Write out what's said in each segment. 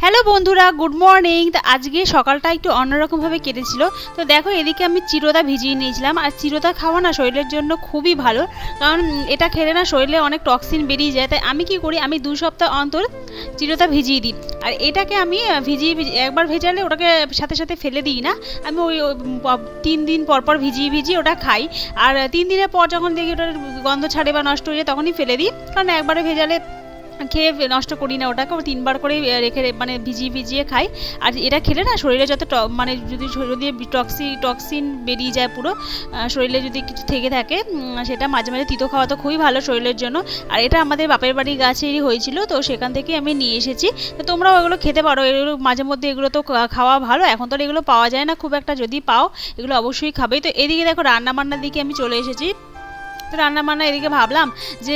Hello বন্ধুরা, good morning. তো আজকে সকালটা একটু অন্যরকমভাবে কেটেছিল। তো দেখো, এদিকে আমি চিরোতা ভিজিয়ে নিয়েছিলাম। আর চিরোতা খাওয়া না শরীরের জন্য খুবই ভালো, কারণ এটা খেলে না শরীরে অনেক টক্সিন বেরিয়ে যায়। তাই আমি কি করি, আমি 2 সপ্তাহ অন্তর চিরোতা ভিজিয়ে দিই। আর এটাকে আমি ভিজিয়ে একবার ভেজালে ওটাকে সাথে সাথে ফেলে দিই না। আমি ওই 3 দিন পর পর ভিজিয়ে ওটা খাই। আর 3 দিনের পর যখন দেখি ওটার গন্ধ ছাড়ে বা নষ্ট হয়ে যায় তখনই ফেলে দিই, কারণ একবারে ভেজালে খেয়ে নষ্ট করি না, ওটাকে 3বার করে রেখে মানে ভিজিয়ে খাই। আর এটা খেলে না শরীরে যত মানে যদি টক্সিন বেরিয়ে যায় পুরো শরীরে, যদি কিছু থেকে থাকে সেটা মাঝে মাঝে তিতো খাওয়া তো খুবই ভালো শরীরের জন্য। আর এটা আমাদের বাপের বাড়ি গাছেরই হয়েছিল, তো সেখান থেকে আমি নিয়ে এসেছি। তো তোমরাও এগুলো খেতে পারো, এগুলো মাঝে মধ্যে এগুলো তো খাওয়া ভালো। এখন তো এগুলো পাওয়া যায় না খুব একটা, যদি পাও এগুলো অবশ্যই খাবেই। তো এদিকে দেখো, রান্নাবান্নার দিকে আমি চলে এসেছি। তো রান্নাবান্না এদিকে ভাবলাম যে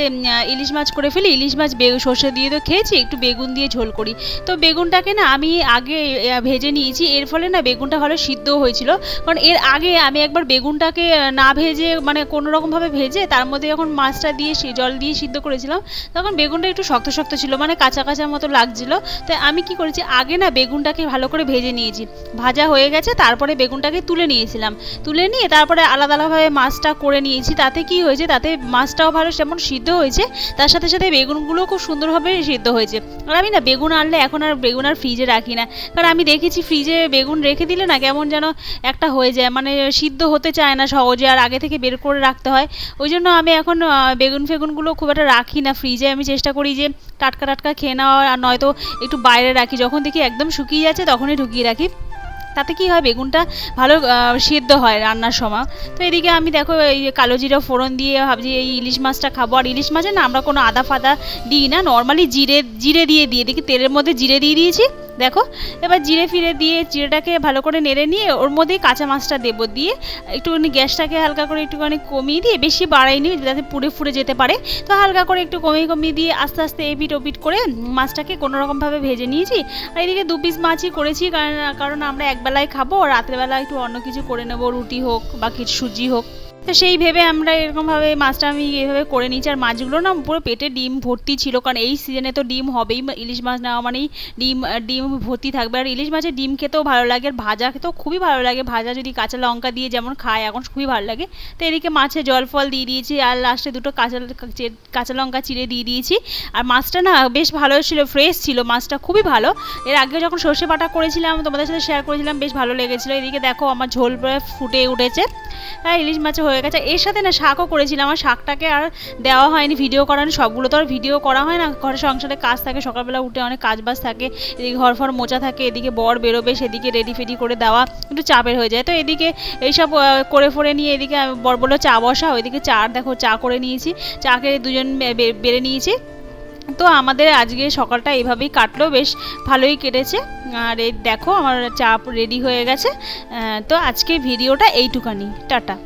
ইলিশ মাছ করে ফেলি। ইলিশ মাছ সর্ষে দিয়ে তো খেয়েছি, একটু বেগুন দিয়ে ঝোল করি। তো বেগুনটাকে না আমি আগে ভেজে নিয়েছি, এর ফলে না বেগুনটা ভালো সিদ্ধ হয়েছিল। কারণ এর আগে আমি একবার বেগুনটাকে না ভেজে মানে কোনো রকমভাবে ভেজে তার মধ্যে যখন মাছটা দিয়ে জল দিয়ে সিদ্ধ করেছিলাম, তখন বেগুনটা একটু শক্ত শক্ত ছিল, মানে কাঁচা কাঁচা মতো লাগছিল। তাই আমি কি করেছি, আগে না বেগুনটাকে ভালো করে ভেজে নিয়েছি। ভাজা হয়ে গেছে, তারপরে বেগুনটাকে তুলে নিয়েছিলাম। তুলে নিয়ে তারপরে আলাদা আলাদাভাবে মাছটা করে নিয়েছি। তাতে কি হয়েছে, তাতে মাছটাও ভালো যেমন সিদ্ধ হয়েছে, তার সাথে সাথে বেগুনগুলো খুব সুন্দরভাবে সিদ্ধ হয়েছে। আর আমি না বেগুন আনলে এখন আর বেগুন আর ফ্রিজে রাখি না, কারণ আমি দেখেছি ফ্রিজে বেগুন রেখে দিলে না কেমন যেন একটা হয়ে যায়, মানে সিদ্ধ হতে চায় না সহজে, আর আগে থেকে বের করে রাখতে হয়। ওই জন্য আমি এখন বেগুনগুলো খুব একটা রাখি না ফ্রিজে। আমি চেষ্টা করি যে টাটকা টাটকা খেয়ে নেওয়া, আর নয়তো একটু বাইরে রাখি, যখন দেখি একদম শুকিয়ে যাচ্ছে তখনই ঢুকিয়ে রাখি। তাতে কি হয়, বেগুনটা ভালো সিদ্ধ হয় রান্নার সময়। তো এদিকে আমি দেখো এই কালো জিরা ফোড়ন দিয়ে ভাবছি এই ইলিশ মাছটা খাবো। আর ইলিশ মাছে না আমরা কোনো আদা ফাদা দিই না, নর্মালি জিরে দিয়ে দেখি তেলের মধ্যে জিরে দিয়ে দিয়েছি। দেখো, এবার জিরেটাকে ভালো করে নেড়ে নিয়ে ওর মধ্যেই কাঁচা মাছটা দেবো, দিয়ে একটুখানি গ্যাসটাকে হালকা করে একটুখানি কমিয়ে দিয়ে, বেশি বাড়াইনি যাতে পুড়ে যেতে পারে। তো হালকা করে একটু কমিয়ে দিয়ে আস্তে আস্তে এপিট ওপিট করে মাছটাকে কোনোরকমভাবে ভেজে নিয়েছি। আর এদিকে 2 পিস মাছই করেছি, কারণ আমরা একবেলায় খাবো, রাত্রেবেলা একটু অন্য কিছু করে নেবো, রুটি হোক বা কিছু সুজি হোক। তো সেই ভেবে আমরা এরকমভাবে মাছটা আমি এভাবে করে নিয়েছি। আর মাছগুলো না পুরো পেটে ডিম ভর্তি ছিল, কারণ এই সিজনে তো ডিম হবেই, ইলিশ মাছ নেওয়া মানেই ডিম ভর্তি থাকবে। আর ইলিশ মাছের ডিম খেতেও ভালো লাগে, আর ভাজা খেতেও খুবই ভালো লাগে। ভাজা যদি কাঁচা লঙ্কা দিয়ে যেমন খায় এখন খুবই ভালো লাগে। তো এদিকে মাছে জল ফল দিয়ে দিয়েছি, আর লাস্টে 2টো কাঁচা লঙ্কা চিড়ে দিয়ে দিয়েছি। আর মাছটা না বেশ ভালো ছিল, ফ্রেশ ছিল মাছটা, খুবই ভালো। এর আগে যখন সর্ষে বাটা করেছিলাম তোমাদের সাথে শেয়ার করেছিলাম, বেশ ভালো লেগেছিলো। এদিকে দেখো আমার ঝোল ফুটে উঠেছে, হ্যাঁ ইলিশ মাছ হয়ে গেছে। এর সাথে না শাকও করেছিলাম, আমার শাকটাকে আর দেওয়া হয়নি ভিডিও করানো, সবগুলো তো আর ভিডিও করা হয় না, ঘরে সংসারে কাজ থাকে, সকালবেলা উঠে অনেক কাজবাজ থাকে, এদিকে ঘর ফর মোচা থাকে, এদিকে বর বেরোবে, সেদিকে রেডি ফেডি করে দেওয়া একটু চাপের হয়ে যায়। তো এদিকে এইসব করে নিয়ে এদিকে বর বললো চা বসা, ওইদিকে দেখো চা করে নিয়েছি, চাকে দুজন বেড়ে নিয়েছি। তো আমাদের আজকে সকালটা এইভাবেই কাটলো, বেশ ভালোই কেটেছে। আর এই দেখো আমার চা রেডি হয়ে গেছে। তো আজকে ভিডিওটা এইটুখানি, টাটা।